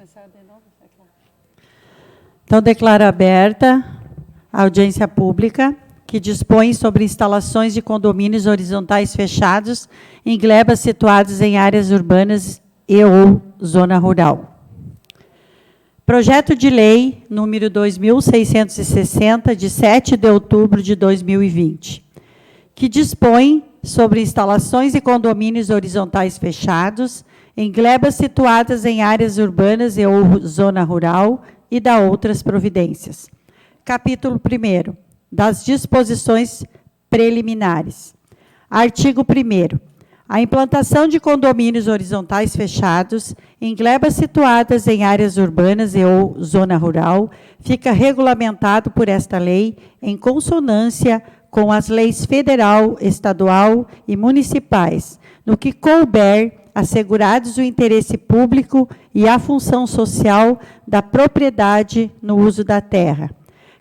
começar de novo? Então, declaro aberta a audiência pública que dispõe sobre instalações de condomínios horizontais fechados em glebas situadas em áreas urbanas e ou zona rural. Projeto de lei número 2660, de 7 de outubro de 2020, que dispõe sobre instalações e condomínios horizontais fechados em glebas situadas em áreas urbanas e ou zona rural e da outras providências. Capítulo 1º, das disposições preliminares. Artigo 1º. A implantação de condomínios horizontais fechados em glebas situadas em áreas urbanas e ou zona rural fica regulamentado por esta lei em consonância com as leis federal, estadual e municipais, no que couber, assegurados o interesse público e a função social da propriedade no uso da terra.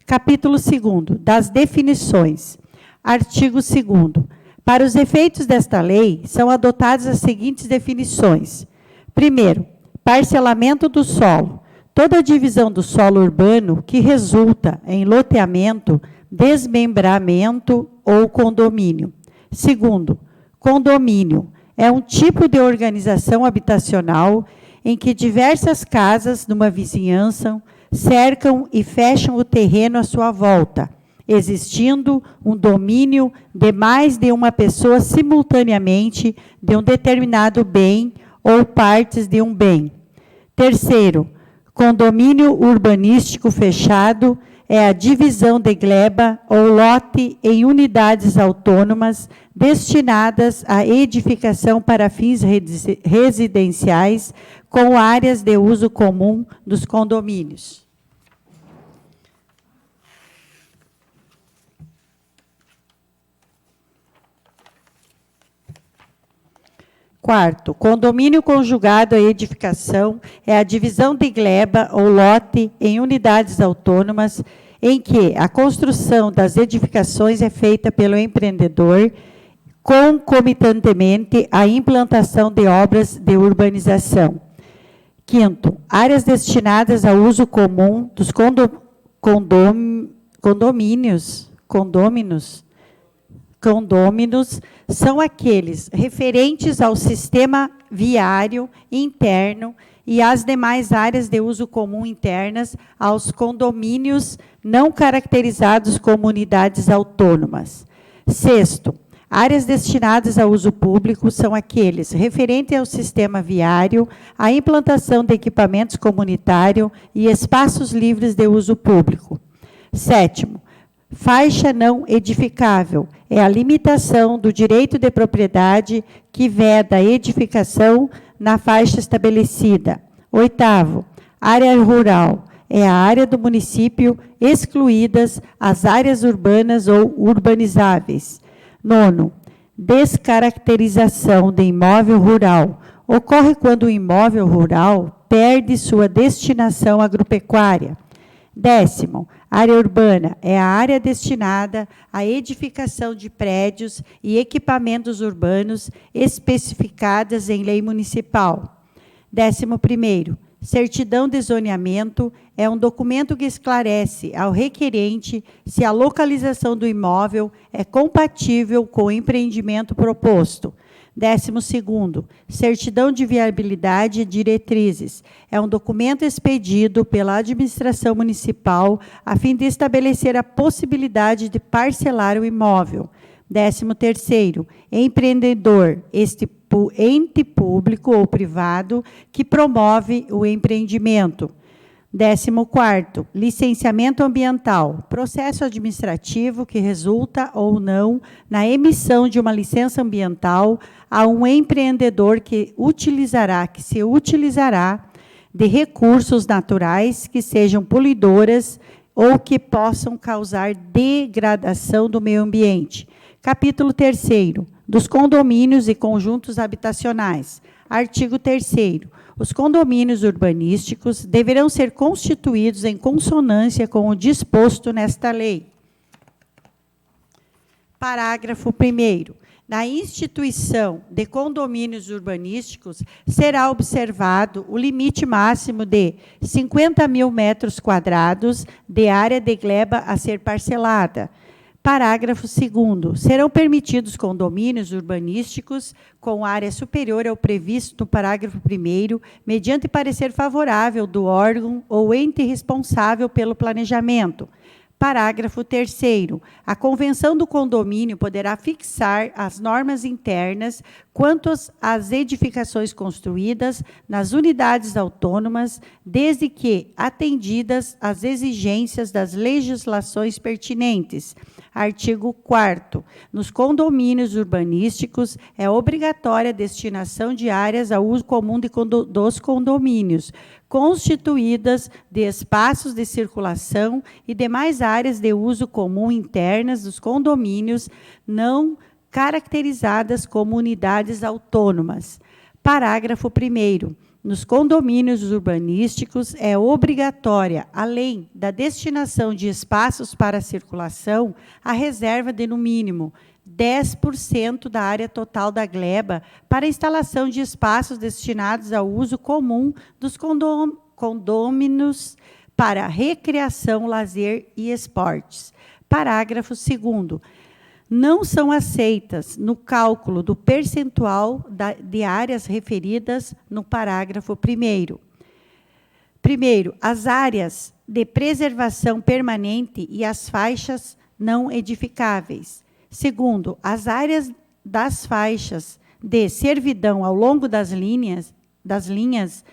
Capítulo 2º, das definições. Artigo 2º. Para os efeitos desta lei, são adotadas as seguintes definições. Primeiro, parcelamento do solo. Toda divisão do solo urbano que resulta em loteamento, desmembramento ou condomínio. Segundo, condomínio. É um tipo de organização habitacional em que diversas casas numa vizinhança cercam e fecham o terreno à sua volta, existindo um domínio de mais de uma pessoa simultaneamente de um determinado bem ou partes de um bem. Terceiro, condomínio urbanístico fechado é a divisão de gleba ou lote em unidades autônomas destinadas à edificação para fins residenciais com áreas de uso comum dos condomínios. Quarto, condomínio conjugado à edificação é a divisão de gleba ou lote em unidades autônomas em que a construção das edificações é feita pelo empreendedor concomitantemente à implantação de obras de urbanização. Quinto, áreas destinadas ao uso comum dos condôminos são aqueles referentes ao sistema viário interno e às demais áreas de uso comum internas aos condomínios não caracterizados como unidades autônomas. Sexto, áreas destinadas ao uso público são aqueles referentes ao sistema viário, à implantação de equipamentos comunitários e espaços livres de uso público. Sétimo, faixa não edificável é a limitação do direito de propriedade que veda a edificação na faixa estabelecida. Oitavo, área rural é a área do município excluídas as áreas urbanas ou urbanizáveis. Nono, descaracterização de imóvel rural. Ocorre quando o imóvel rural perde sua destinação agropecuária. Décimo, área urbana é a área destinada à edificação de prédios e equipamentos urbanos especificadas em lei municipal. 11º, certidão de zoneamento é um documento que esclarece ao requerente se a localização do imóvel é compatível com o empreendimento proposto. 12º, certidão de viabilidade e diretrizes. É um documento expedido pela administração municipal a fim de estabelecer a possibilidade de parcelar o imóvel. 13º, empreendedor, ente público ou privado que promove o empreendimento. 14º, licenciamento ambiental, processo administrativo que resulta ou não na emissão de uma licença ambiental a um empreendedor que se utilizará de recursos naturais que sejam poluidoras ou que possam causar degradação do meio ambiente. Capítulo 3º, dos condomínios e conjuntos habitacionais. Artigo 3º. Os condomínios urbanísticos deverão ser constituídos em consonância com o disposto nesta lei. Parágrafo 1º. Na instituição de condomínios urbanísticos, será observado o limite máximo de 50 mil metros quadrados de área de gleba a ser parcelada. Parágrafo 2º. Serão permitidos condomínios urbanísticos com área superior ao previsto no parágrafo 1º, mediante parecer favorável do órgão ou ente responsável pelo planejamento. Parágrafo 3º. A convenção do condomínio poderá fixar as normas internas quanto às edificações construídas nas unidades autônomas, desde que atendidas as exigências das legislações pertinentes. Artigo 4º. Nos condomínios urbanísticos, é obrigatória a destinação de áreas ao uso comum dos condomínios, constituídas de espaços de circulação e demais áreas de uso comum internas dos condomínios, não caracterizadas como unidades autônomas. Parágrafo 1º. Nos condomínios urbanísticos, é obrigatória, além da destinação de espaços para circulação, a reserva de, no mínimo, 10% da área total da gleba para instalação de espaços destinados ao uso comum dos condôminos para recreação, lazer e esportes. Parágrafo 2º. Não são aceitas no cálculo do percentual de áreas referidas no parágrafo 1º. Primeiro, as áreas de preservação permanente e as faixas não edificáveis. Segundo, as áreas das faixas de servidão ao longo das linhas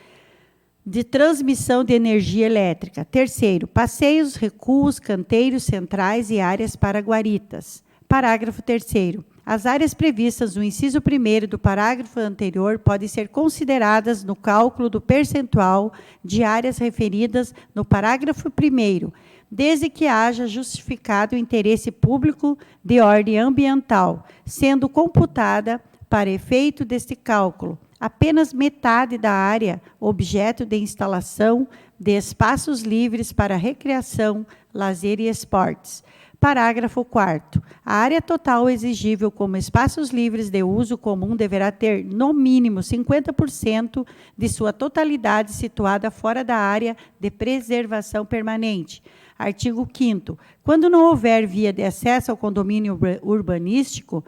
de transmissão de energia elétrica. Terceiro, passeios, recuos, canteiros centrais e áreas para guaritas. Parágrafo 3º. As áreas previstas no inciso 1º do parágrafo anterior podem ser consideradas no cálculo do percentual de áreas referidas no parágrafo 1º, desde que haja justificado o interesse público de ordem ambiental, sendo computada, para efeito deste cálculo, apenas metade da área objeto de instalação de espaços livres para recreação, lazer e esportes. Parágrafo 4º. A área total exigível como espaços livres de uso comum deverá ter, no mínimo, 50% de sua totalidade situada fora da área de preservação permanente. Artigo 5º. Quando não houver via de acesso ao condomínio urbanístico,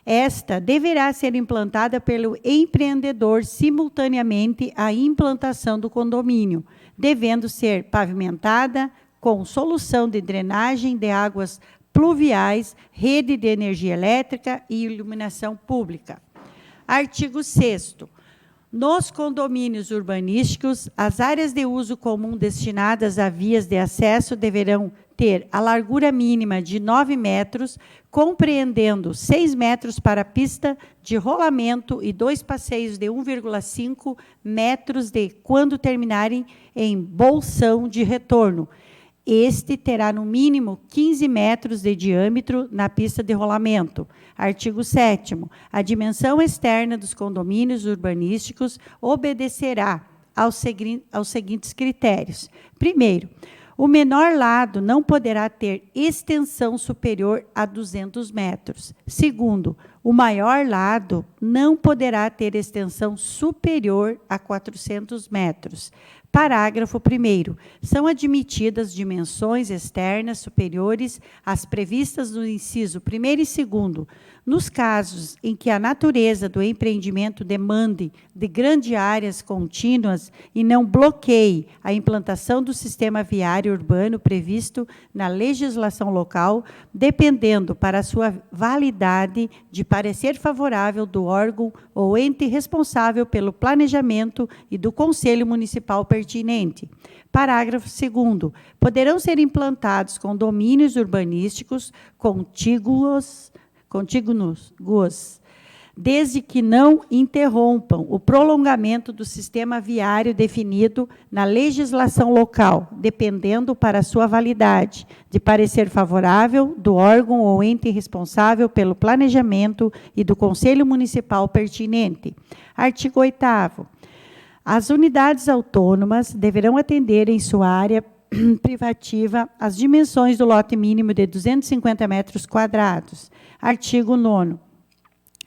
esta deverá ser implantada pelo empreendedor simultaneamente à implantação do condomínio, devendo ser pavimentada com solução de drenagem de águas pluviais, rede de energia elétrica e iluminação pública. Artigo 6º. Nos condomínios urbanísticos, as áreas de uso comum destinadas a vias de acesso deverão ter a largura mínima de 9 metros, compreendendo 6 metros para pista de rolamento e 2 passeios de 1,5 metros de quando terminarem em bolsão de retorno. Este terá, no mínimo, 15 metros de diâmetro na pista de rolamento. Artigo 7º. A dimensão externa dos condomínios urbanísticos obedecerá aos seguintes critérios. Primeiro, o menor lado não poderá ter extensão superior a 200 metros. Segundo, o maior lado não poderá ter extensão superior a 400 metros. Parágrafo 1º. São admitidas dimensões externas superiores às previstas no inciso 1º e 2º, nos casos em que a natureza do empreendimento demande de grandes áreas contínuas e não bloqueie a implantação do sistema viário urbano previsto na legislação local, dependendo para sua validade de parecer favorável do órgão ou ente responsável pelo planejamento e do Conselho Municipal pertinente. Parágrafo 2º. Poderão ser implantados condomínios urbanísticos contíguos, desde que não interrompam o prolongamento do sistema viário definido na legislação local, dependendo para sua validade de parecer favorável do órgão ou ente responsável pelo planejamento e do Conselho Municipal pertinente. Artigo 8º. As unidades autônomas deverão atender em sua área privativa as dimensões do lote mínimo de 250 metros quadrados. Artigo 9º.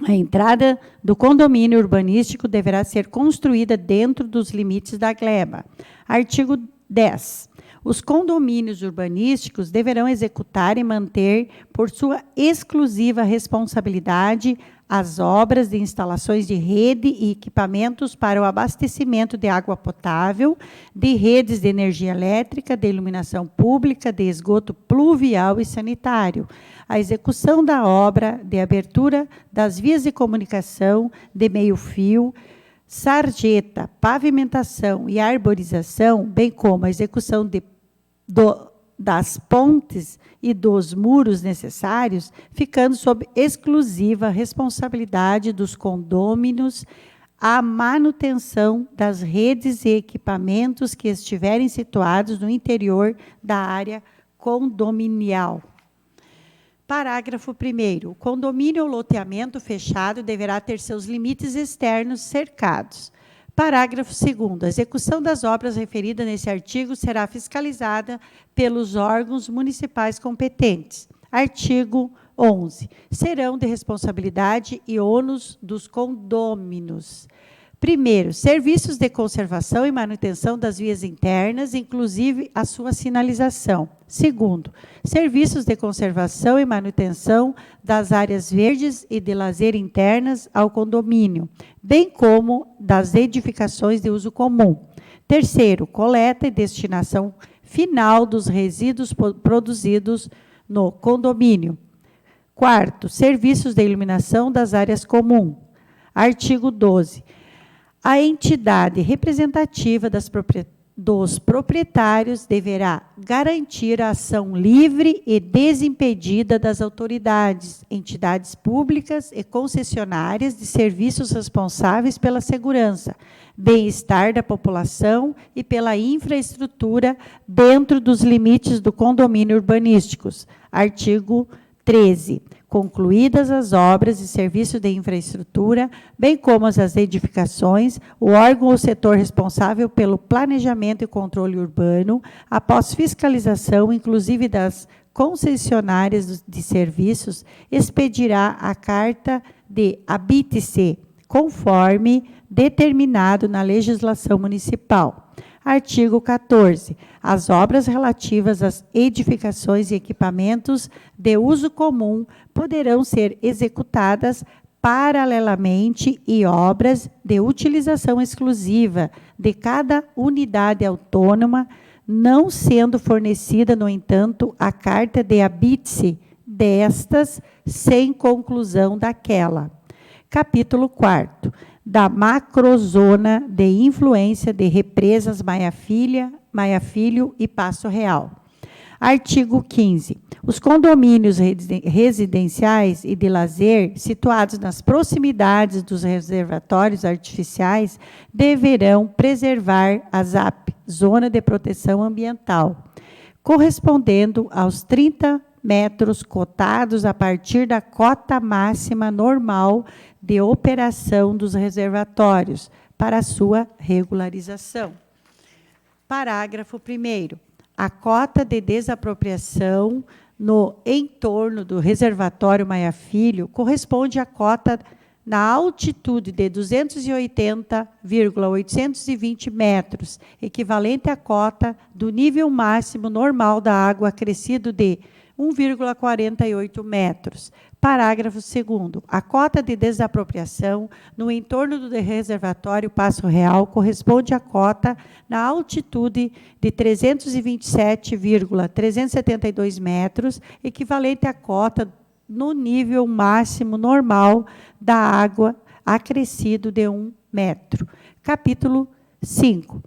A entrada do condomínio urbanístico deverá ser construída dentro dos limites da gleba. Artigo 10. Os condomínios urbanísticos deverão executar e manter, por sua exclusiva responsabilidade, as obras de instalações de rede e equipamentos para o abastecimento de água potável, de redes de energia elétrica, de iluminação pública, de esgoto pluvial e sanitário. A execução da obra de abertura das vias de comunicação de meio-fio, sarjeta, pavimentação e arborização, bem como a execução das pontes e dos muros necessários, ficando sob exclusiva responsabilidade dos condôminos a manutenção das redes e equipamentos que estiverem situados no interior da área condominial. Parágrafo 1º. O condomínio ou loteamento fechado deverá ter seus limites externos cercados. Parágrafo 2º. A execução das obras referidas nesse artigo será fiscalizada pelos órgãos municipais competentes. Artigo 11. Serão de responsabilidade e ônus dos condôminos. Primeiro, serviços de conservação e manutenção das vias internas, inclusive a sua sinalização. Segundo, serviços de conservação e manutenção das áreas verdes e de lazer internas ao condomínio, bem como das edificações de uso comum. Terceiro, coleta e destinação final dos resíduos produzidos no condomínio. Quarto, serviços de iluminação das áreas comuns. Artigo 12. A entidade representativa dos proprietários deverá garantir a ação livre e desimpedida das autoridades, entidades públicas e concessionárias de serviços responsáveis pela segurança, bem-estar da população e pela infraestrutura dentro dos limites do condomínio urbanísticos. Artigo 13. Concluídas as obras e serviços de infraestrutura, bem como as edificações, o órgão ou setor responsável pelo planejamento e controle urbano, após fiscalização, inclusive das concessionárias de serviços, expedirá a carta de habite-se, conforme determinado na legislação municipal. Artigo 14. As obras relativas às edificações e equipamentos de uso comum poderão ser executadas paralelamente e obras de utilização exclusiva de cada unidade autônoma, não sendo fornecida, no entanto, a carta de habite-se destas sem conclusão daquela. Capítulo 4º. Da macrozona de influência de represas Maia Filho e Passo Real. Artigo 15. Os condomínios residenciais e de lazer situados nas proximidades dos reservatórios artificiais deverão preservar a ZAP, Zona de Proteção Ambiental, correspondendo aos 30 metros cotados a partir da cota máxima normal de operação dos reservatórios para sua regularização. Parágrafo 1º. A cota de desapropriação no entorno do reservatório Maia Filho corresponde à cota na altitude de 280,820 metros, equivalente à cota do nível máximo normal da água acrescido de 1,48 metros. Parágrafo 2º. A cota de desapropriação no entorno do reservatório Passo Real corresponde à cota na altitude de 327,372 metros, equivalente à cota no nível máximo normal da água acrescido de 1 metro. Capítulo 5.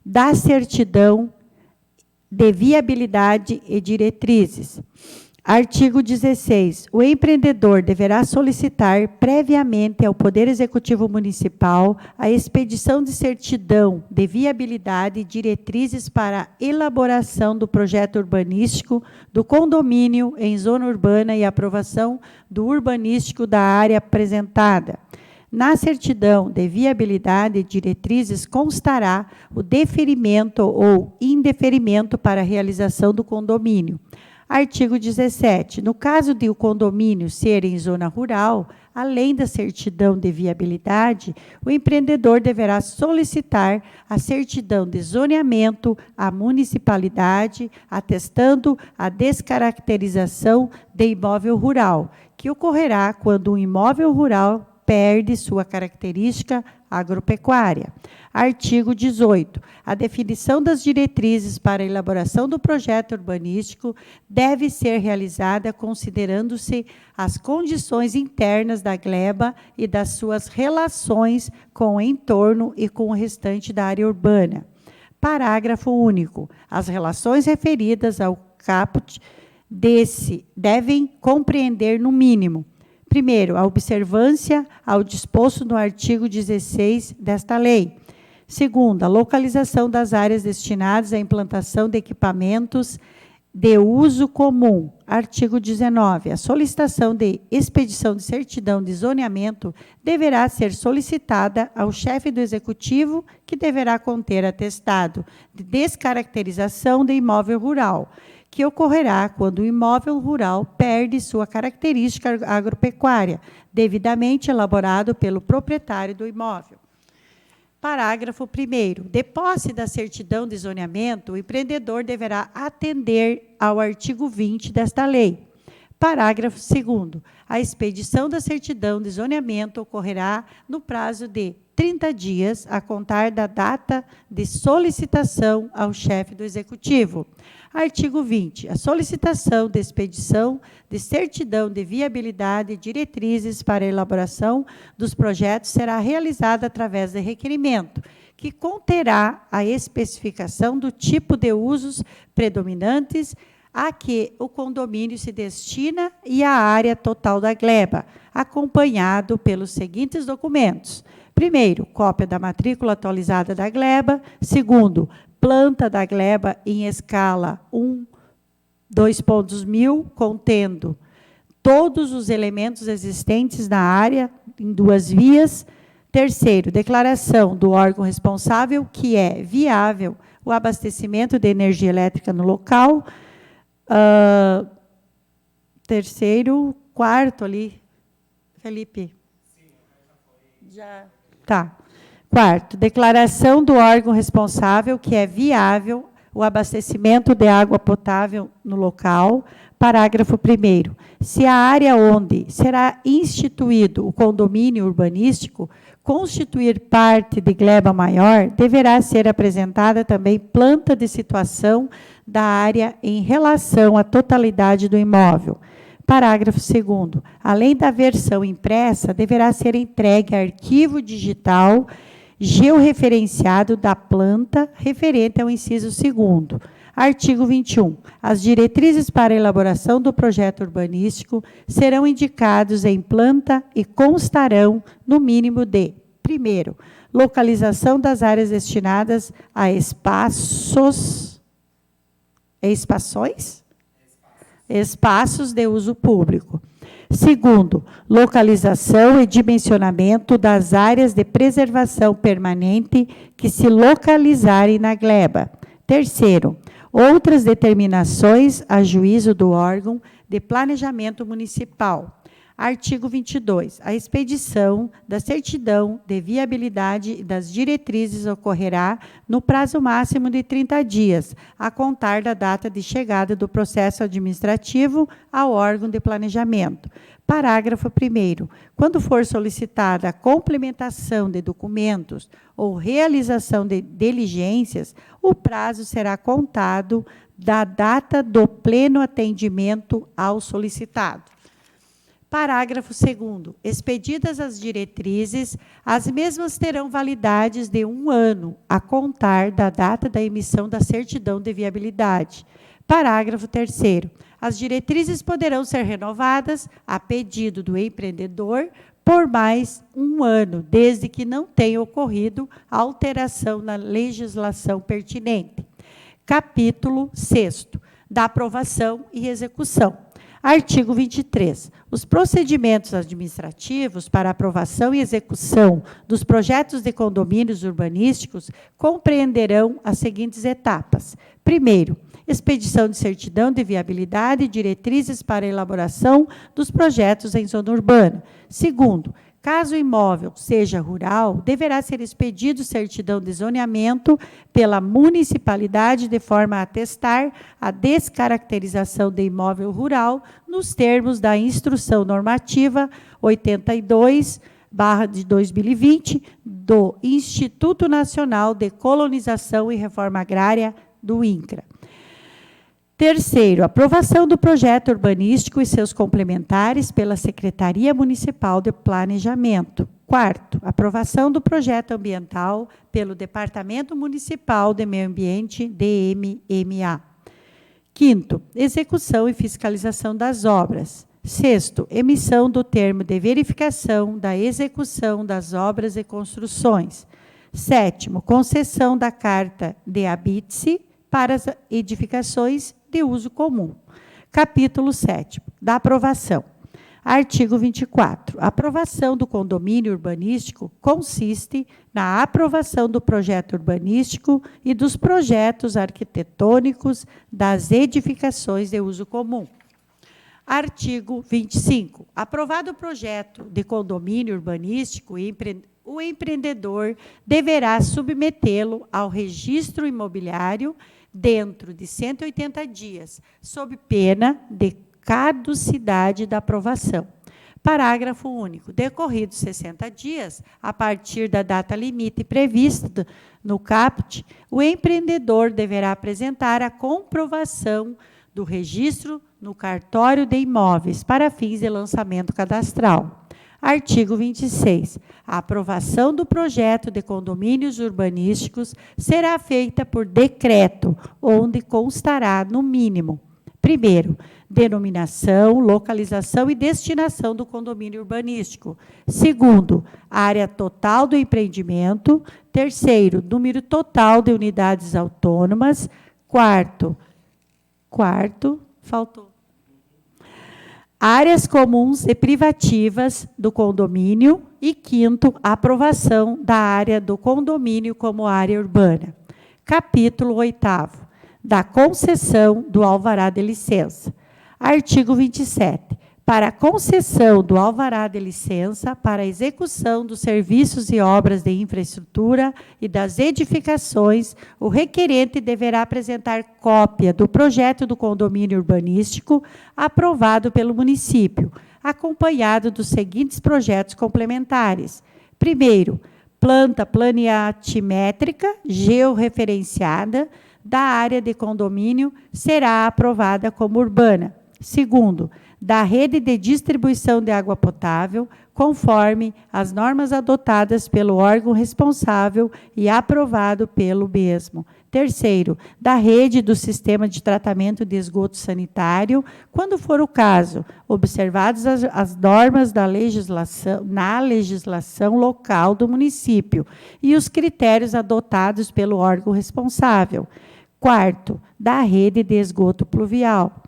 Da certidão de viabilidade e diretrizes. Artigo 16. O empreendedor deverá solicitar previamente ao Poder Executivo Municipal a expedição de certidão de viabilidade e diretrizes para a elaboração do projeto urbanístico do condomínio em zona urbana e aprovação do urbanístico da área apresentada. Na certidão de viabilidade e diretrizes constará o deferimento ou indeferimento para a realização do condomínio, Artigo 17. No caso de o condomínio ser em zona rural, além da certidão de viabilidade, o empreendedor deverá solicitar a certidão de zoneamento à municipalidade, atestando a descaracterização de imóvel rural, que ocorrerá quando o imóvel rural perde sua característica agropecuária. Artigo 18. A definição das diretrizes para a elaboração do projeto urbanístico deve ser realizada considerando-se as condições internas da gleba e das suas relações com o entorno e com o restante da área urbana. Parágrafo único. As relações referidas ao caput desse devem compreender, no mínimo, primeiro, a observância ao disposto no artigo 16 desta lei. Segundo, a localização das áreas destinadas à implantação de equipamentos de uso comum. Artigo 19. A solicitação de expedição de certidão de zoneamento deverá ser solicitada ao chefe do executivo, que deverá conter atestado de descaracterização de imóvel rural, que ocorrerá quando o imóvel rural perde sua característica agropecuária, devidamente elaborado pelo proprietário do imóvel. Parágrafo 1º. De posse da certidão de zoneamento, o empreendedor deverá atender ao artigo 20 desta lei. Parágrafo 2º. A expedição da certidão de zoneamento ocorrerá no prazo de 30 dias, a contar da data de solicitação ao chefe do executivo. Artigo 20. A solicitação de expedição de certidão de viabilidade e diretrizes para a elaboração dos projetos será realizada através de requerimento, que conterá a especificação do tipo de usos predominantes a que o condomínio se destina e a área total da gleba, acompanhado pelos seguintes documentos. Primeiro, cópia da matrícula atualizada da gleba. Segundo, planta da gleba em escala 1/2.1000, contendo todos os elementos existentes na área, em 2 vias. Terceiro, declaração do órgão responsável que é viável o abastecimento de energia elétrica no local. Terceiro, quarto ali, Felipe. Já. Tá. Quarto, declaração do órgão responsável que é viável o abastecimento de água potável no local. Parágrafo 1º. Se a área onde será instituído o condomínio urbanístico constituir parte de gleba maior, deverá ser apresentada também planta de situação da área em relação à totalidade do imóvel. Parágrafo 2º. Além da versão impressa, deverá ser entregue arquivo digital georreferenciado da planta referente ao inciso 2º. Artigo 21. As diretrizes para a elaboração do projeto urbanístico serão indicados em planta e constarão no mínimo de: primeiro, localização das áreas destinadas a espaços de uso público. Segundo, localização e dimensionamento das áreas de preservação permanente que se localizarem na gleba. Terceiro, outras determinações a juízo do órgão de planejamento municipal. Artigo 22. A expedição da certidão de viabilidade e das diretrizes ocorrerá no prazo máximo de 30 dias, a contar da data de chegada do processo administrativo ao órgão de planejamento. Parágrafo 1º. Quando for solicitada a complementação de documentos ou realização de diligências, o prazo será contado da data do pleno atendimento ao solicitado. Parágrafo 2º. Expedidas as diretrizes, as mesmas terão validades de 1 ano, a contar da data da emissão da certidão de viabilidade. Parágrafo 3º. As diretrizes poderão ser renovadas, a pedido do empreendedor, por mais 1 ano, desde que não tenha ocorrido alteração na legislação pertinente. Capítulo 6º. Da aprovação e execução. Artigo 23. Os procedimentos administrativos para aprovação e execução dos projetos de condomínios urbanísticos compreenderão as seguintes etapas. Primeiro, expedição de certidão de viabilidade e diretrizes para a elaboração dos projetos em zona urbana. Segundo, caso o imóvel seja rural, deverá ser expedido certidão de zoneamento pela municipalidade de forma a atestar a descaracterização de imóvel rural nos termos da Instrução Normativa 82/2020 do Instituto Nacional de Colonização e Reforma Agrária do INCRA. Terceiro, aprovação do projeto urbanístico e seus complementares pela Secretaria Municipal de Planejamento. Quarto, aprovação do projeto ambiental pelo Departamento Municipal de Meio Ambiente, DMMA. Quinto, execução e fiscalização das obras. Sexto, emissão do termo de verificação da execução das obras e construções. Sétimo, concessão da carta de habite-se para as edificações de uso comum. Capítulo 7, da aprovação. Artigo 24. A aprovação do condomínio urbanístico consiste na aprovação do projeto urbanístico e dos projetos arquitetônicos das edificações de uso comum. Artigo 25. Aprovado o projeto de condomínio urbanístico, o empreendedor deverá submetê-lo ao registro imobiliário dentro de 180 dias, sob pena de caducidade da aprovação. Parágrafo único. Decorridos 60 dias, a partir da data limite prevista no caput, o empreendedor deverá apresentar a comprovação do registro no cartório de imóveis para fins de lançamento cadastral. Artigo 26. A aprovação do projeto de condomínios urbanísticos será feita por decreto, onde constará, no mínimo, primeiro, denominação, localização e destinação do condomínio urbanístico. Segundo, área total do empreendimento. Terceiro, número total de unidades autônomas. Quarto, faltou. Áreas comuns e privativas do condomínio. E quinto, a aprovação da área do condomínio como área urbana. Capítulo 8º, da concessão do alvará de licença. Artigo 27. Para a concessão do alvará de licença para a execução dos serviços e obras de infraestrutura e das edificações, o requerente deverá apresentar cópia do projeto do condomínio urbanístico aprovado pelo município, acompanhado dos seguintes projetos complementares. Primeiro, planta planiatimétrica georreferenciada da área de condomínio será aprovada como urbana. Segundo, da rede de distribuição de água potável, conforme as normas adotadas pelo órgão responsável e aprovado pelo mesmo. Terceiro, da rede do sistema de tratamento de esgoto sanitário, quando for o caso, observadas as normas da legislação, na legislação local do município e os critérios adotados pelo órgão responsável. Quarto, da rede de esgoto pluvial.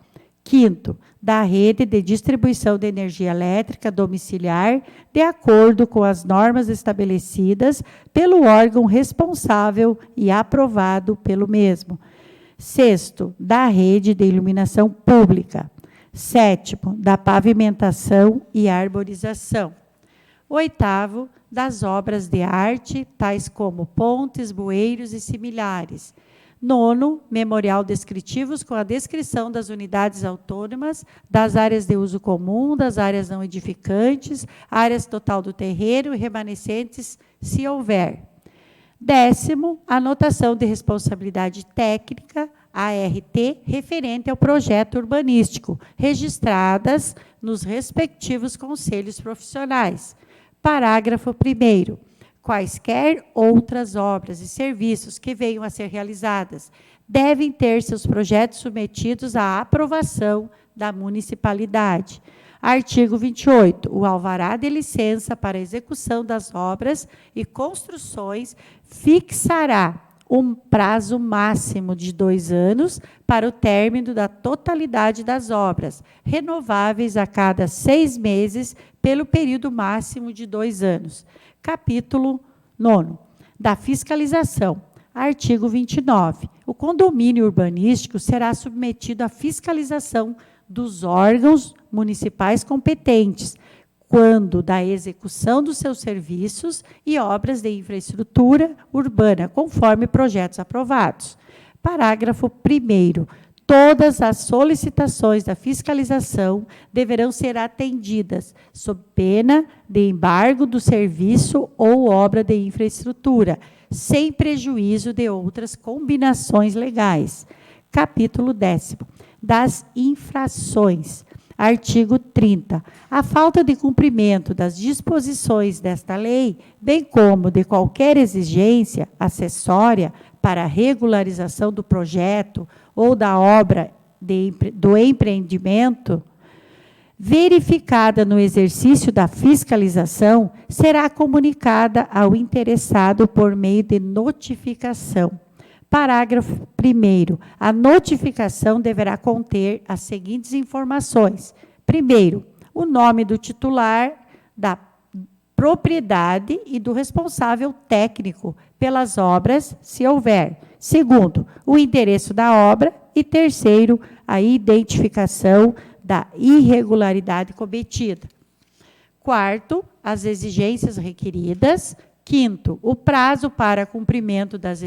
Quinto, da rede de distribuição de energia elétrica domiciliar, de acordo com as normas estabelecidas pelo órgão responsável e aprovado pelo mesmo. Sexto, da rede de iluminação pública. Sétimo, da pavimentação e arborização. Oitavo, das obras de arte, tais como pontes, bueiros e similares. Nono, memorial descritivos com a descrição das unidades autônomas, das áreas de uso comum, das áreas não edificantes, áreas total do terreno e remanescentes, se houver. Décimo, anotação de responsabilidade técnica, ART, referente ao projeto urbanístico, registradas nos respectivos conselhos profissionais. Parágrafo 1º. Quaisquer outras obras e serviços que venham a ser realizadas devem ter seus projetos submetidos à aprovação da municipalidade. Artigo 28. O alvará de licença para execução das obras e construções fixará um prazo máximo de 2 anos para o término da totalidade das obras, renováveis a cada 6 meses pelo período máximo de 2 anos. Capítulo 9, da fiscalização. Artigo 29. O condomínio urbanístico será submetido à fiscalização dos órgãos municipais competentes, quando da execução dos seus serviços e obras de infraestrutura urbana, conforme projetos aprovados. Parágrafo 1º. Todas as solicitações da fiscalização deverão ser atendidas, sob pena de embargo do serviço ou obra de infraestrutura, sem prejuízo de outras combinações legais. Capítulo 10º. Das infrações. Artigo 30. A falta de cumprimento das disposições desta lei, bem como de qualquer exigência acessória para a regularização do projeto ou da obra do empreendimento, verificada no exercício da fiscalização, será comunicada ao interessado por meio de notificação. Parágrafo 1º. A notificação deverá conter as seguintes informações. Primeiro, o nome do titular da propriedade e do responsável técnico pelas obras, se houver. Segundo, o endereço da obra. E terceiro, a identificação da irregularidade cometida. Quarto, as exigências requeridas. Quinto, o prazo para cumprimento das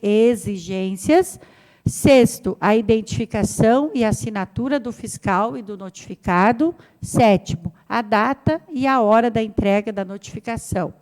exigências. Sexto, a identificação e assinatura do fiscal e do notificado. Sétimo, a data e a hora da entrega da notificação.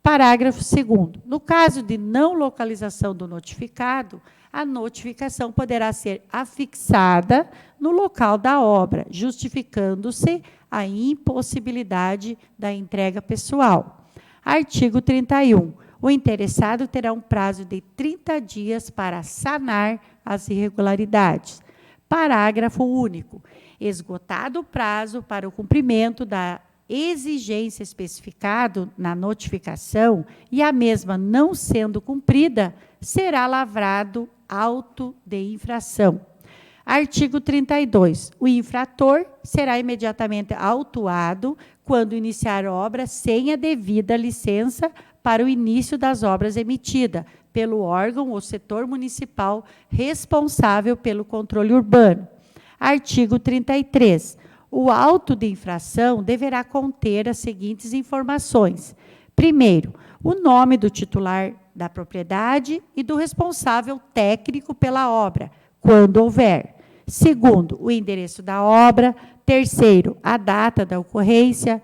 Parágrafo 2º. No caso de não localização do notificado, a notificação poderá ser afixada no local da obra, justificando-se a impossibilidade da entrega pessoal. Artigo 31. O interessado terá um prazo de 30 dias para sanar as irregularidades. Parágrafo único. Esgotado o prazo para o cumprimento da exigência especificado na notificação e a mesma não sendo cumprida, será lavrado auto de infração. Artigo 32. O infrator será imediatamente autuado quando iniciar obra sem a devida licença para o início das obras emitida pelo órgão ou setor municipal responsável pelo controle urbano. Artigo 33. O auto de infração deverá conter as seguintes informações. Primeiro, o nome do titular da propriedade e do responsável técnico pela obra, quando houver. Segundo, o endereço da obra. Terceiro, a data da ocorrência.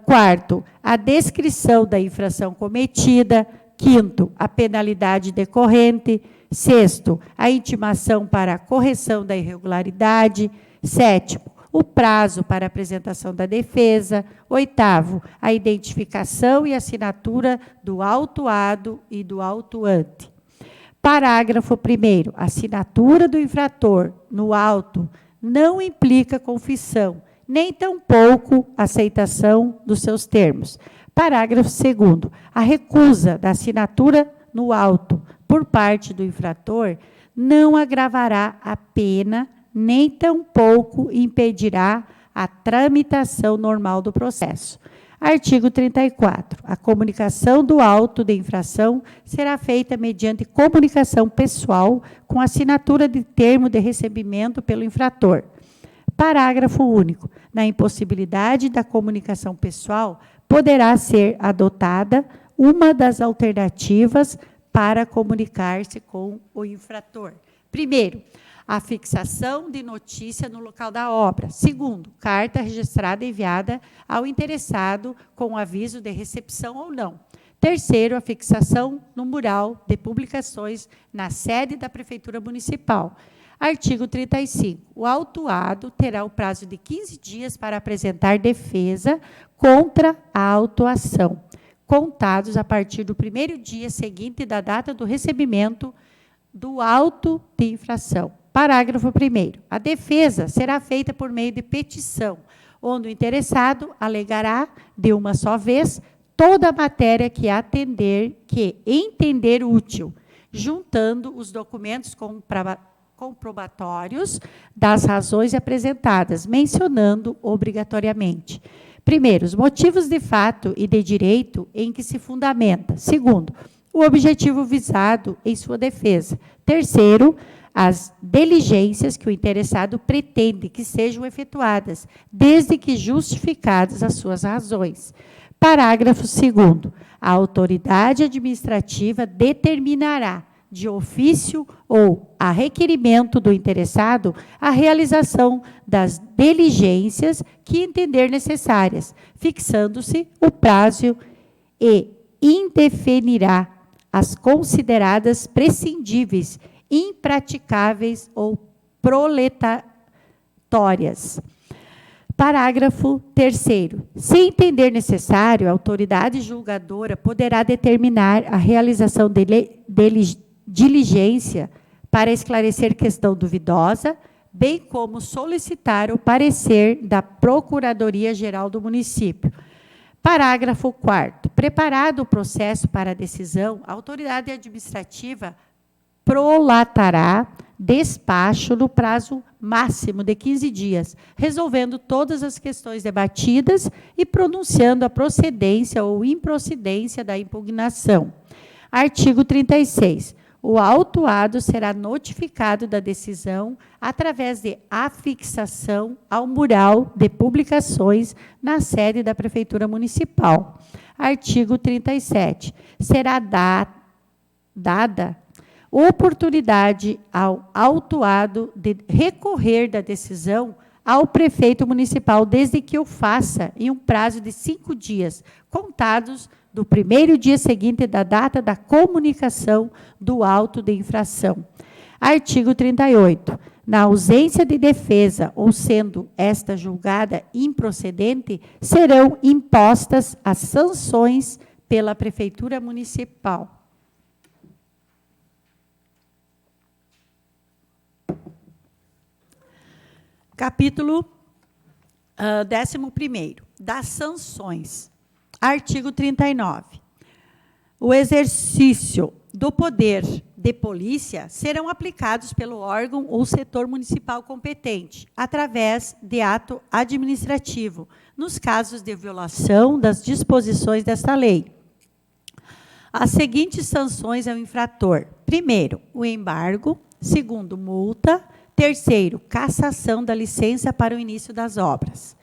Quarto, a descrição da infração cometida. Quinto, a penalidade decorrente. Sexto, a intimação para a correção da irregularidade. Sétimo, o prazo para apresentação da defesa. Oitavo, a identificação e assinatura do autuado e do autuante. Parágrafo 1º. A assinatura do infrator no auto não implica confissão, nem tampouco aceitação dos seus termos. Parágrafo 2º. A recusa da assinatura no auto por parte do infrator não agravará a pena, nem tampouco impedirá a tramitação normal do processo. Artigo 34. A comunicação do auto de infração será feita mediante comunicação pessoal com assinatura de termo de recebimento pelo infrator. Parágrafo único. Na impossibilidade da comunicação pessoal, poderá ser adotada uma das alternativas para comunicar-se com o infrator. Primeiro, a fixação de notícia no local da obra. Segundo, carta registrada enviada ao interessado com aviso de recepção ou não. Terceiro, a fixação no mural de publicações na sede da Prefeitura Municipal. Artigo 35. O autuado terá o prazo de 15 dias para apresentar defesa contra a autuação, contados a partir do primeiro dia seguinte da data do recebimento do auto de infração. Parágrafo 1º. A defesa será feita por meio de petição, onde o interessado alegará, de uma só vez, toda a matéria que entender útil, juntando os documentos comprobatórios das razões apresentadas, mencionando obrigatoriamente. Primeiro, os motivos de fato e de direito em que se fundamenta. Segundo, o objetivo visado em sua defesa. Terceiro, as diligências que o interessado pretende que sejam efetuadas, desde que justificadas as suas razões. Parágrafo 2º. A autoridade administrativa determinará, de ofício ou a requerimento do interessado, a realização das diligências que entender necessárias, fixando-se o prazo e indefinirá as consideradas prescindíveis, impraticáveis ou proletatórias. Parágrafo 3º. Se entender necessário, a autoridade julgadora poderá determinar a realização de diligência para esclarecer questão duvidosa, bem como solicitar o parecer da Procuradoria-Geral do município. Parágrafo 4º. Preparado o processo para a decisão, a autoridade administrativa prolatará despacho no prazo máximo de 15 dias, resolvendo todas as questões debatidas e pronunciando a procedência ou improcedência da impugnação. Artigo 36. O autuado será notificado da decisão através de afixação ao mural de publicações na sede da Prefeitura Municipal. Artigo 37. Será dada oportunidade ao autuado de recorrer da decisão ao prefeito municipal, desde que o faça em um prazo de 5 dias, contados do primeiro dia seguinte da data da comunicação do auto de infração. Artigo 38. Na ausência de defesa, ou sendo esta julgada improcedente, serão impostas as sanções pela Prefeitura Municipal. Capítulo 11º, das sanções. Artigo 39. O exercício do poder de polícia serão aplicados pelo órgão ou setor municipal competente, através de ato administrativo, nos casos de violação das disposições desta lei. As seguintes sanções ao infrator: primeiro, o embargo; segundo, multa; terceiro, cassação da licença para o início das obras.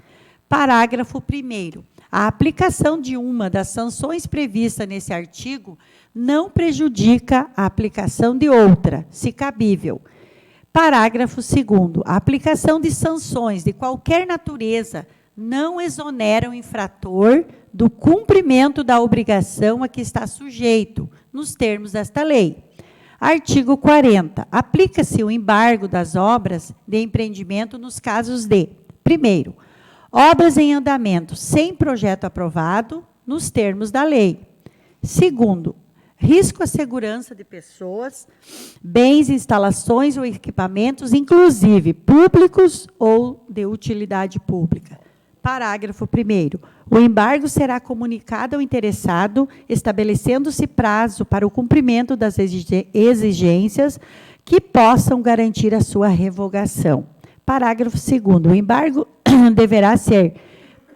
Parágrafo 1º. A aplicação de uma das sanções previstas nesse artigo não prejudica a aplicação de outra, se cabível. Parágrafo 2º. A aplicação de sanções de qualquer natureza não exonera o infrator do cumprimento da obrigação a que está sujeito, nos termos desta lei. Artigo 40. Aplica-se o embargo das obras de empreendimento nos casos de: primeiro, obras em andamento sem projeto aprovado, nos termos da lei. Segundo, risco à segurança de pessoas, bens, instalações ou equipamentos, inclusive públicos ou de utilidade pública. Parágrafo 1º. O embargo será comunicado ao interessado, estabelecendo-se prazo para o cumprimento das exigências que possam garantir a sua revogação. Parágrafo 2º. O embargo deverá ser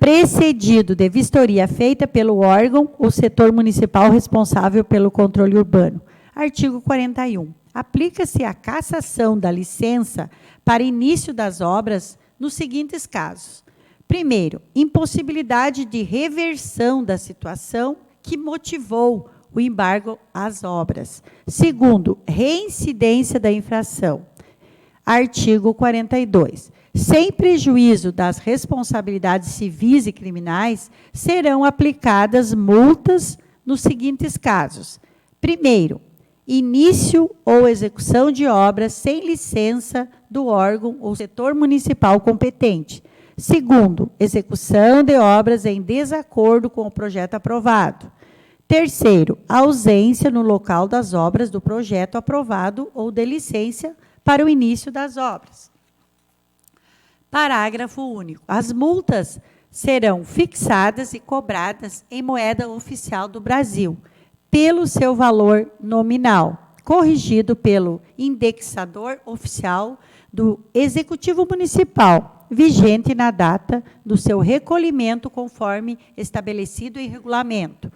precedido de vistoria feita pelo órgão ou setor municipal responsável pelo controle urbano. Artigo 41. Aplica-se a cassação da licença para início das obras nos seguintes casos: primeiro, impossibilidade de reversão da situação que motivou o embargo às obras. Segundo, reincidência da infração. Artigo 42. Sem prejuízo das responsabilidades civis e criminais, serão aplicadas multas nos seguintes casos: primeiro, início ou execução de obras sem licença do órgão ou setor municipal competente. Segundo, execução de obras em desacordo com o projeto aprovado. Terceiro, ausência no local das obras do projeto aprovado ou de licença para o início das obras. Parágrafo único. As multas serão fixadas e cobradas em moeda oficial do Brasil, pelo seu valor nominal, corrigido pelo indexador oficial do Executivo Municipal, vigente na data do seu recolhimento, conforme estabelecido em regulamento.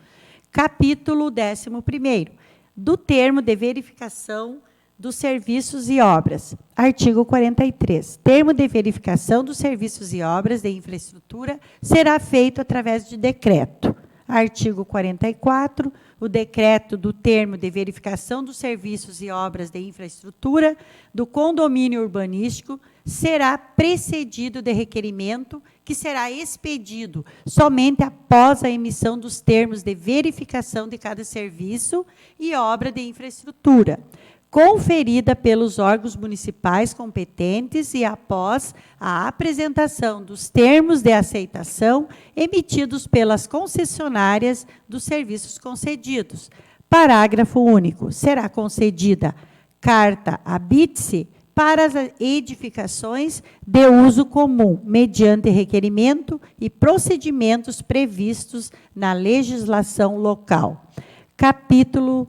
Capítulo 11º. do termo de verificação dos serviços e obras. Artigo 43. Termo de verificação dos serviços e obras de infraestrutura será feito através de decreto. Artigo 44. O decreto do termo de verificação dos serviços e obras de infraestrutura do condomínio urbanístico será precedido de requerimento que será expedido somente após a emissão dos termos de verificação de cada serviço e obra de infraestrutura, conferida pelos órgãos municipais competentes e após a apresentação dos termos de aceitação emitidos pelas concessionárias dos serviços concedidos. Parágrafo único. Será concedida carta habite-se para as edificações de uso comum, mediante requerimento e procedimentos previstos na legislação local. Capítulo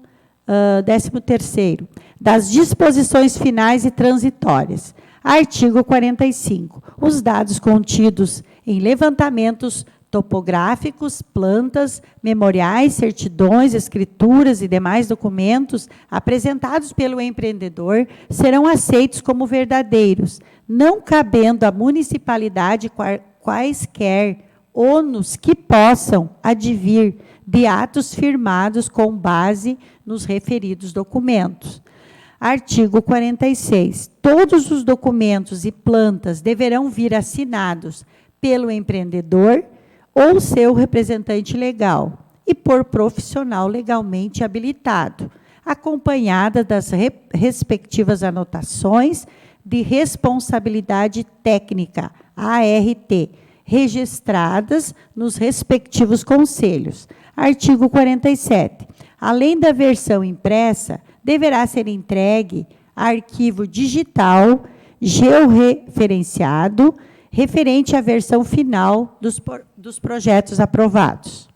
13º. Das disposições finais e transitórias. Artigo 45. Os dados contidos em levantamentos topográficos, plantas, memoriais, certidões, escrituras e demais documentos apresentados pelo empreendedor serão aceitos como verdadeiros, não cabendo à municipalidade quaisquer ônus que possam advir de atos firmados com base nos referidos documentos. Artigo 46. Todos os documentos e plantas deverão vir assinados pelo empreendedor ou seu representante legal e por profissional legalmente habilitado, acompanhada das respectivas anotações de responsabilidade técnica, ART, registradas nos respectivos conselhos. Artigo 47. Além da versão impressa, deverá ser entregue arquivo digital georreferenciado referente à versão final dos projetos aprovados.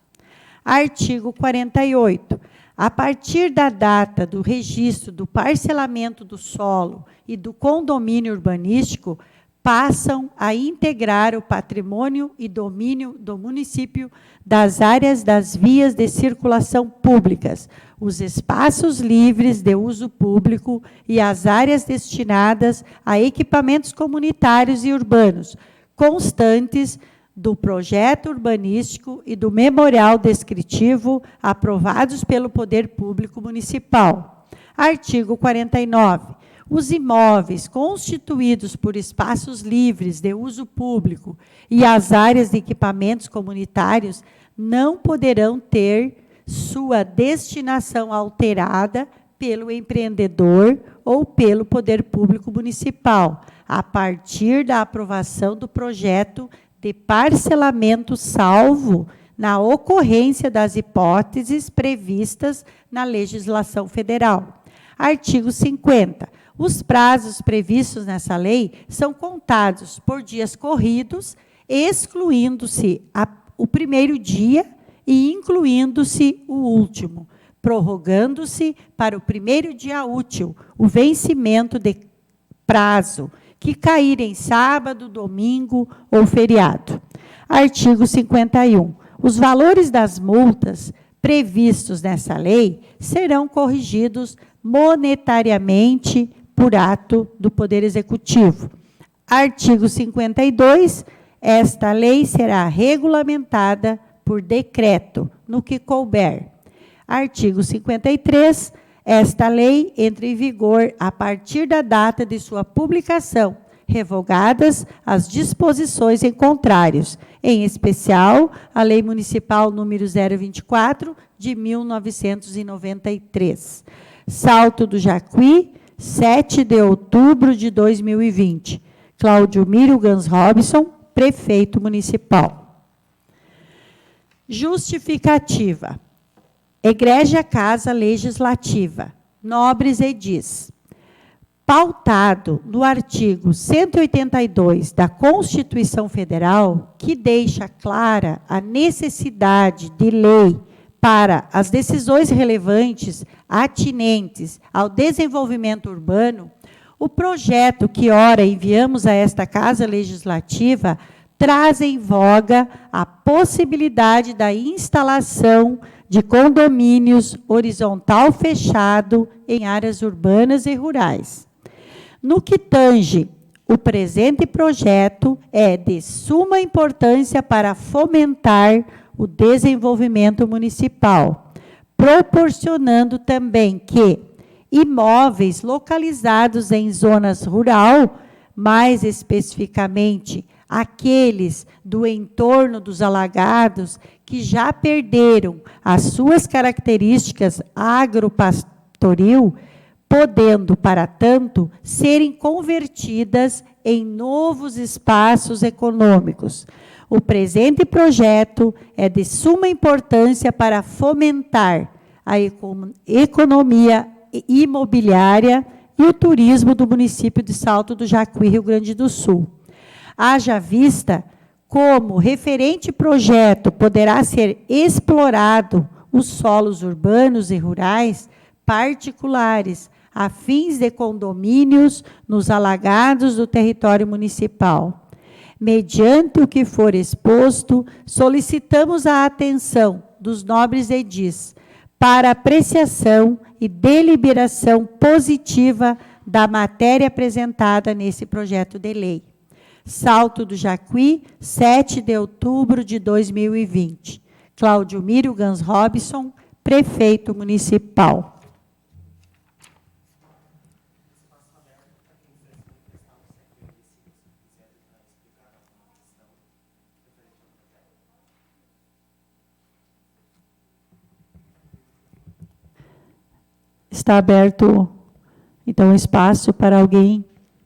Artigo 48. A partir da data do registro do parcelamento do solo e do condomínio urbanístico, passam a integrar o patrimônio e domínio do município das áreas das vias de circulação públicas, os espaços livres de uso público e as áreas destinadas a equipamentos comunitários e urbanos, constantes do projeto urbanístico e do memorial descritivo aprovados pelo Poder Público Municipal. Artigo 49. Os imóveis constituídos por espaços livres de uso público e as áreas de equipamentos comunitários não poderão ter sua destinação alterada pelo empreendedor ou pelo Poder Público Municipal, a partir da aprovação do projeto de parcelamento, salvo na ocorrência das hipóteses previstas na legislação federal. Artigo 50. Os prazos previstos nessa lei são contados por dias corridos, excluindo-se o primeiro dia e incluindo-se o último, prorrogando-se para o primeiro dia útil o vencimento de prazo, que cair em sábado, domingo ou feriado. Artigo 51. Os valores das multas previstos nessa lei serão corrigidos monetariamente por ato do Poder Executivo. Artigo 52. Esta lei será regulamentada por decreto, no que couber. Artigo 53. Esta lei entra em vigor a partir da data de sua publicação, revogadas as disposições em contrários, em especial a Lei Municipal número 024, de 1993. Salto do Jacuí, 7 de outubro de 2020. Cláudio Mírio Gans Robson, prefeito municipal. Justificativa. Egrégia Casa Legislativa, Nobres Edis. Pautado no artigo 182 da Constituição Federal, que deixa clara a necessidade de lei para as decisões relevantes atinentes ao desenvolvimento urbano, o projeto que ora enviamos a esta Casa Legislativa traz em voga a possibilidade da instalação de condomínios horizontal fechado em áreas urbanas e rurais. No que tange, o presente projeto é de suma importância para fomentar o desenvolvimento municipal, proporcionando também que imóveis localizados em zonas rural, mais especificamente aqueles do entorno dos alagados, que já perderam as suas características agropastoril, podendo, para tanto, serem convertidas em novos espaços econômicos. O presente projeto é de suma importância para fomentar a economia imobiliária e o turismo do município de Salto do Jacuí, Rio Grande do Sul. Haja vista como referente projeto poderá ser explorado os solos urbanos e rurais particulares, a fins de condomínios nos alagados do território municipal. Mediante o que for exposto, solicitamos a atenção dos nobres edis para apreciação e deliberação positiva da matéria apresentada nesse projeto de lei. Salto do Jacuí, 7 de outubro de 2020. Cláudio Mírio Gans Robson, prefeito municipal. Está aberto, então, espaço para alguém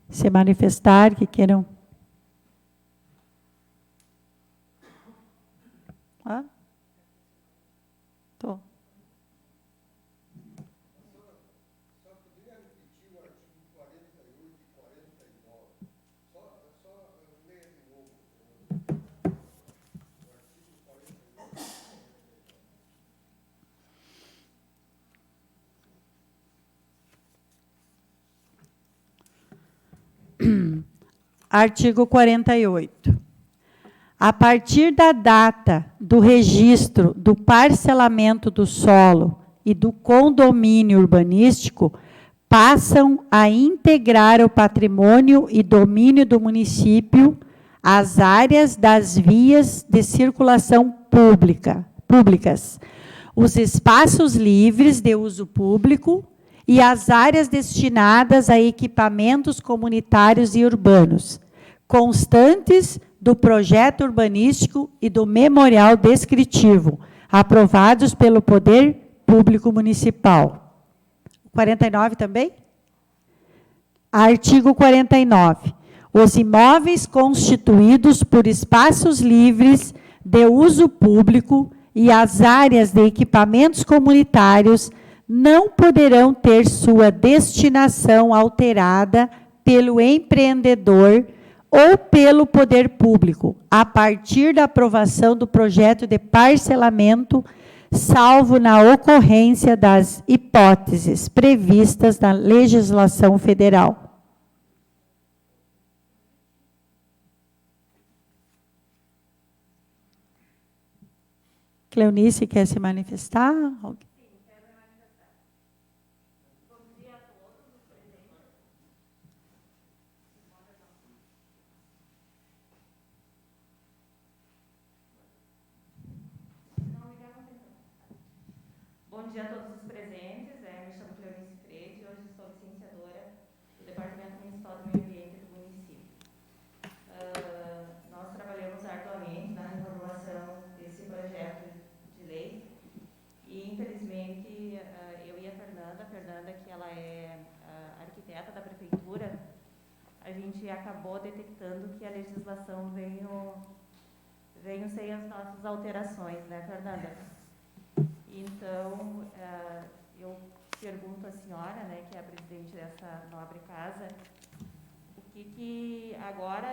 se manifestar, que queiram. Tô. Artigo 48. A partir da data do registro do parcelamento do solo e do condomínio urbanístico, passam a integrar o patrimônio e domínio do município as áreas das vias de circulação públicas, os espaços livres de uso público e as áreas destinadas a equipamentos comunitários e urbanos, constantes do projeto urbanístico e do memorial descritivo, aprovados pelo Poder Público Municipal. 49 também? Artigo 49. Os imóveis constituídos por espaços livres de uso público e as áreas de equipamentos comunitários não poderão ter sua destinação alterada pelo empreendedor ou pelo poder público, a partir da aprovação do projeto de parcelamento, salvo na ocorrência das hipóteses previstas na legislação federal. Cleonice quer se manifestar? Bom dia a todos os presentes. Me chamo Cleonice Freire e hoje sou licenciadora do Departamento Municipal do Meio Ambiente do município. Nós trabalhamos arduamente na reformulação desse projeto de lei e, infelizmente, eu e a Fernanda, que ela é arquiteta da prefeitura, a gente acabou detectando que a legislação veio sem as nossas alterações, né, Fernanda? Então, eu pergunto à senhora, né, que é a presidente dessa nobre casa, o que agora,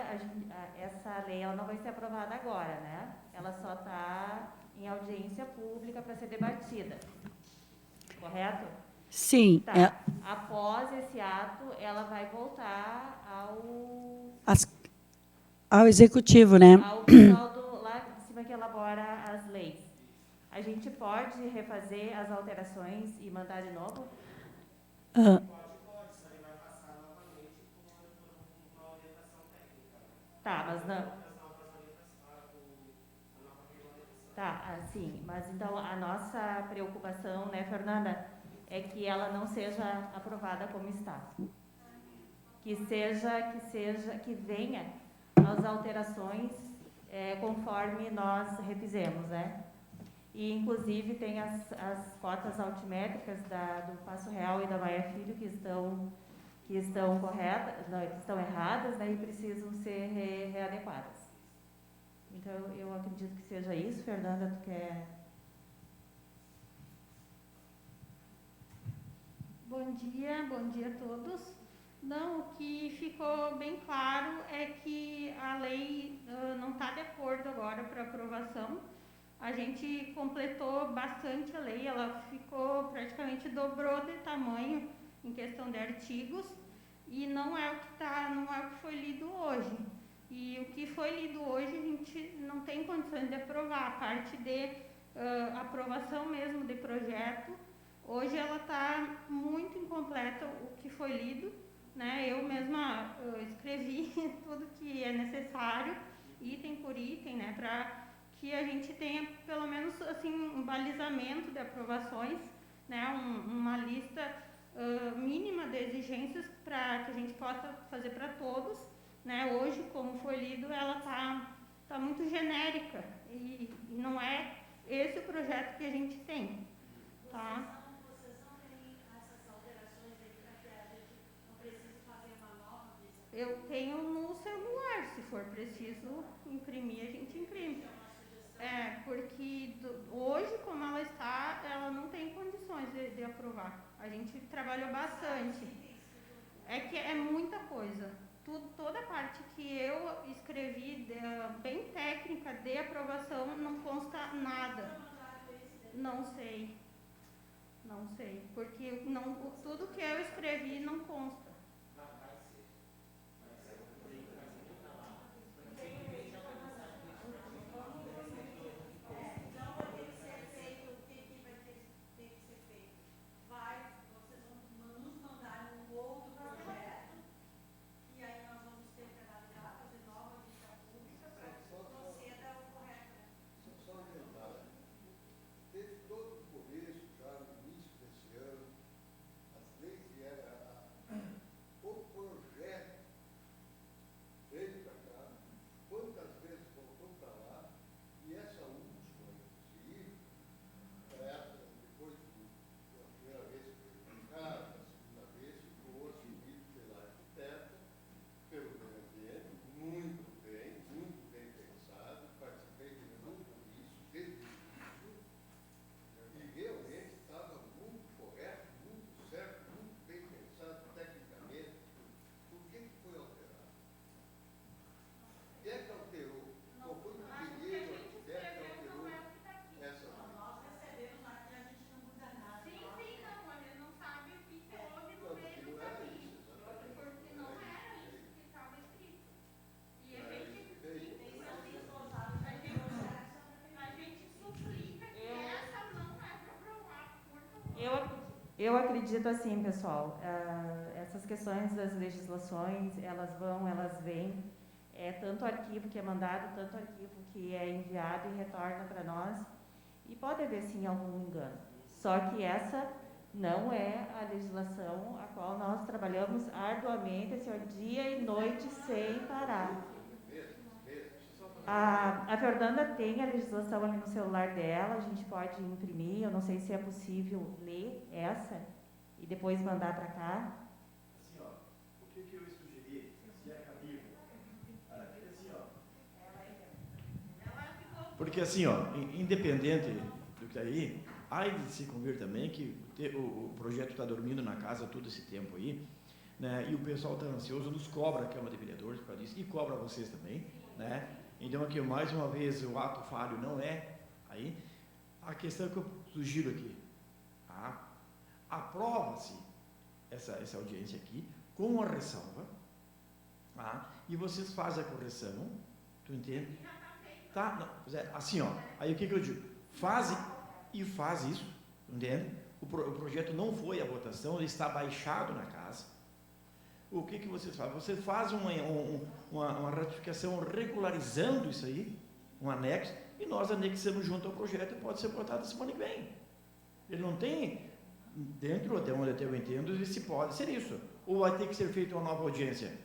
essa lei ela não vai ser aprovada agora, né? Ela só está em audiência pública para ser debatida, correto? Sim. Tá. Após esse ato, ela vai voltar Ao executivo, né? Ao pessoal lá de cima que elabora as leis. A gente pode refazer as alterações e mandar de novo? Ah, Tá, mas não. Tá, sim. Mas então a nossa preocupação, né, Fernanda, é que ela não seja aprovada como está. Que venha as alterações conforme nós refizemos, né? E, inclusive, tem as cotas altimétricas do Passo Real e da Maia Filho que estão corretas, não, que estão erradas, né, e precisam ser readequadas. Então, eu acredito que seja isso. Fernanda, tu quer... Bom dia a todos. Não, o que ficou bem claro é que a lei não está de acordo agora para aprovação. A gente completou bastante a lei, ela ficou praticamente dobrou de tamanho em questão de artigos e não é o que foi lido hoje. E o que foi lido hoje a gente não tem condições de aprovar, a parte de aprovação mesmo de projeto. Hoje ela está muito incompleta o que foi lido, né? Eu mesma escrevi tudo que é necessário, item por item, né? Para que a gente tenha pelo menos assim um balizamento de aprovações, né? Uma lista mínima de exigências para que a gente possa fazer para todos, né? Hoje, como foi lido, ela tá muito genérica e não é esse o projeto que a gente tem, tá? Eu tenho no celular, se for preciso imprimir, a gente imprime. Porque hoje, como ela está, ela não tem condições de aprovar. A gente trabalhou bastante. É que é muita coisa. Toda a parte que eu escrevi, bem técnica, de aprovação, não consta nada. Não sei. Não sei. Porque tudo que eu escrevi não consta. Eu acredito assim, pessoal, essas questões das legislações, elas vão, elas vêm, tanto arquivo que é mandado, tanto arquivo que é enviado e retorna para nós, e pode haver sim algum engano. Só que essa não é a legislação a qual nós trabalhamos arduamente, assim, dia e noite sem parar. A Fernanda tem a legislação ali no celular dela, a gente pode imprimir, eu não sei se é possível ler essa e depois mandar para cá. Assim, ó, o que eu sugeri, se é cabível, assim, ó, porque assim, ó, independente do que aí, há de se convir também que o projeto está dormindo na casa todo esse tempo aí, né, e o pessoal está ansioso, nos cobra a Câmara de Vereadores para isso, e cobra vocês também, né? Então, aqui, mais uma vez, o ato falho não é aí. A questão que eu sugiro aqui, tá? Aprova-se essa audiência aqui com uma ressalva, Tá? E vocês fazem a correção, tu entende? Tá? Não, assim, ó, aí o que eu digo? Faz isso, entende? O projeto não foi à votação, ele está baixado na casa. O que vocês fazem? Você faz uma ratificação regularizando isso aí, um anexo, e nós anexamos junto ao projeto e pode ser votado semana que vem. Ele não tem, dentro, até onde eu entendo, se pode ser isso. Ou vai ter que ser feita uma nova audiência.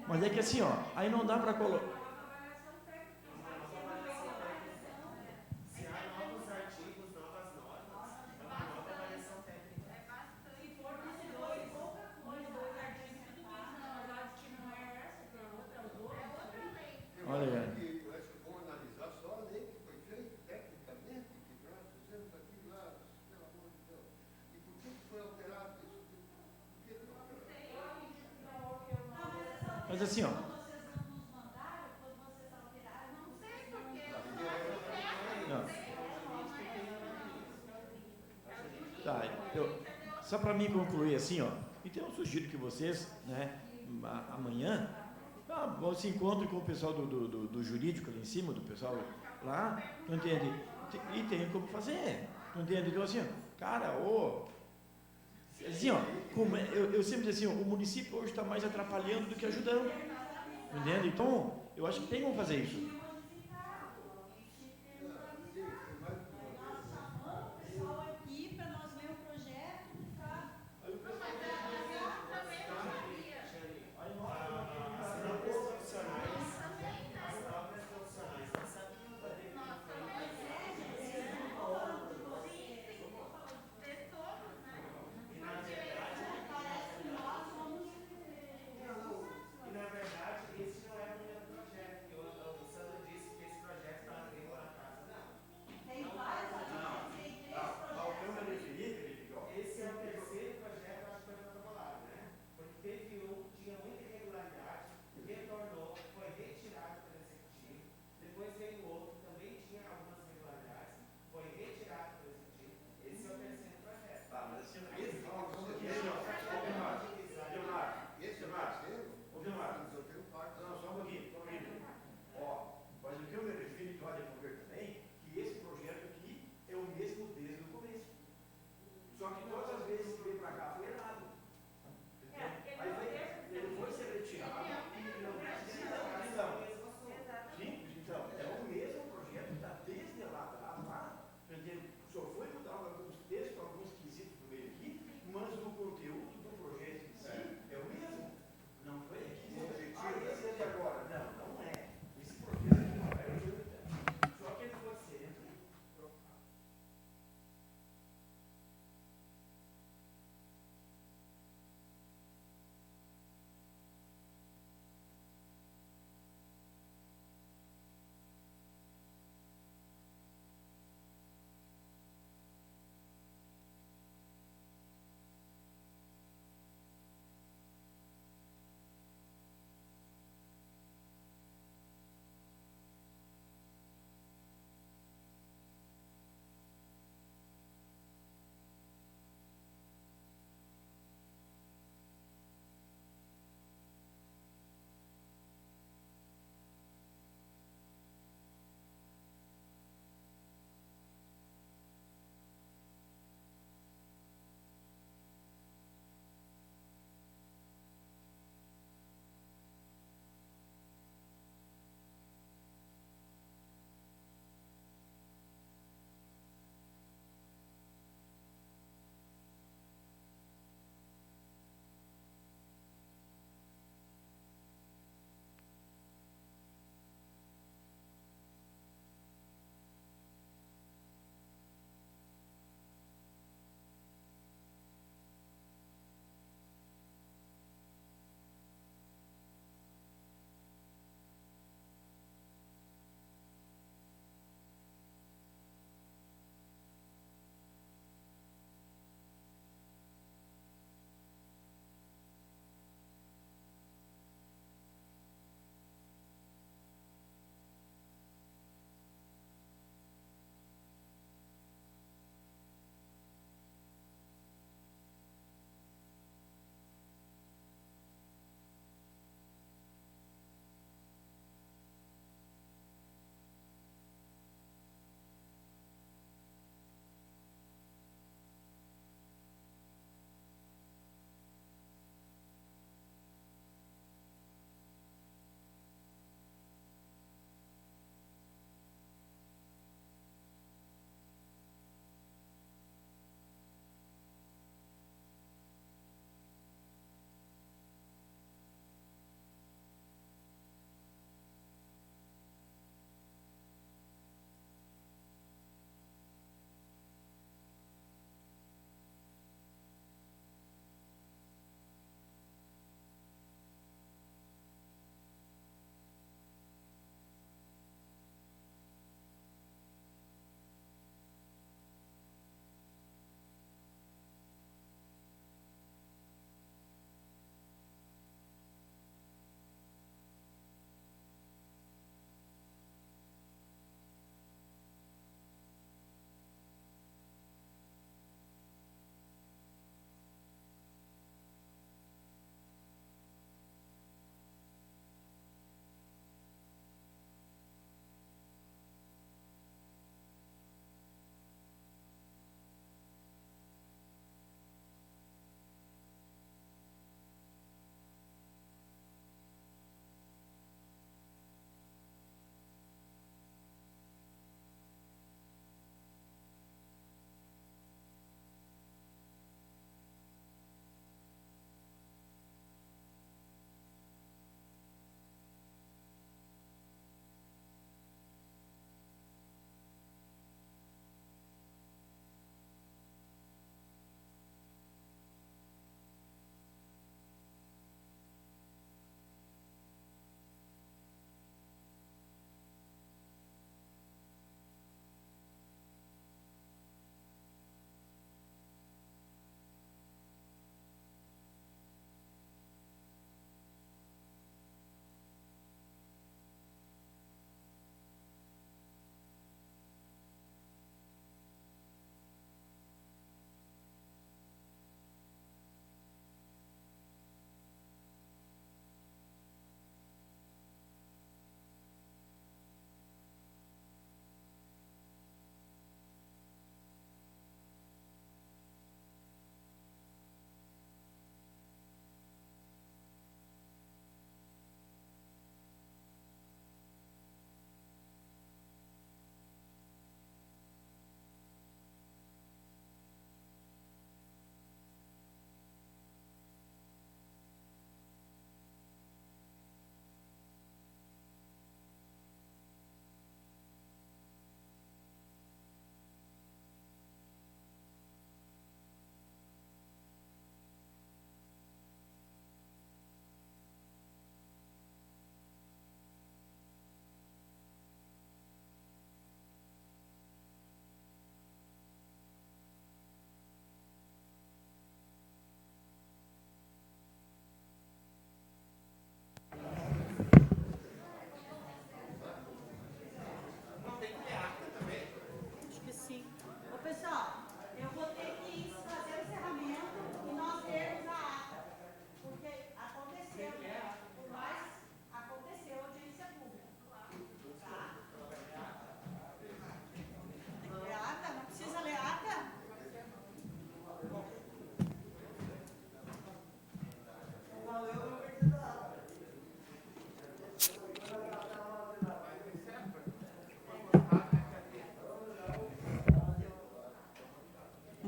Mas é que assim, ó, aí não dá para colocar. Olha aí. Eu acho que vão analisar só a lei que foi feita tecnicamente, que nós fizemos aquilo lá, pelo amor de Deus. E por que foi alterado isso? Por que foi alterado? Mas assim, ó. Não. Tá, só para mim concluir assim, ó. Então eu sugiro que vocês, né, amanhã, se encontrem com o pessoal do jurídico ali em cima, do pessoal lá, tu entende? E tem como fazer, tu entende? Então assim, ó, cara, assim, ó, eu sempre digo assim, o município hoje está mais atrapalhando do que ajudando, entende? Então, eu acho que tem como fazer isso.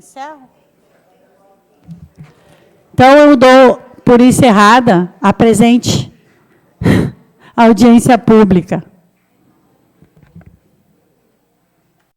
Encerro? Então, eu dou por encerrada a presente audiência pública.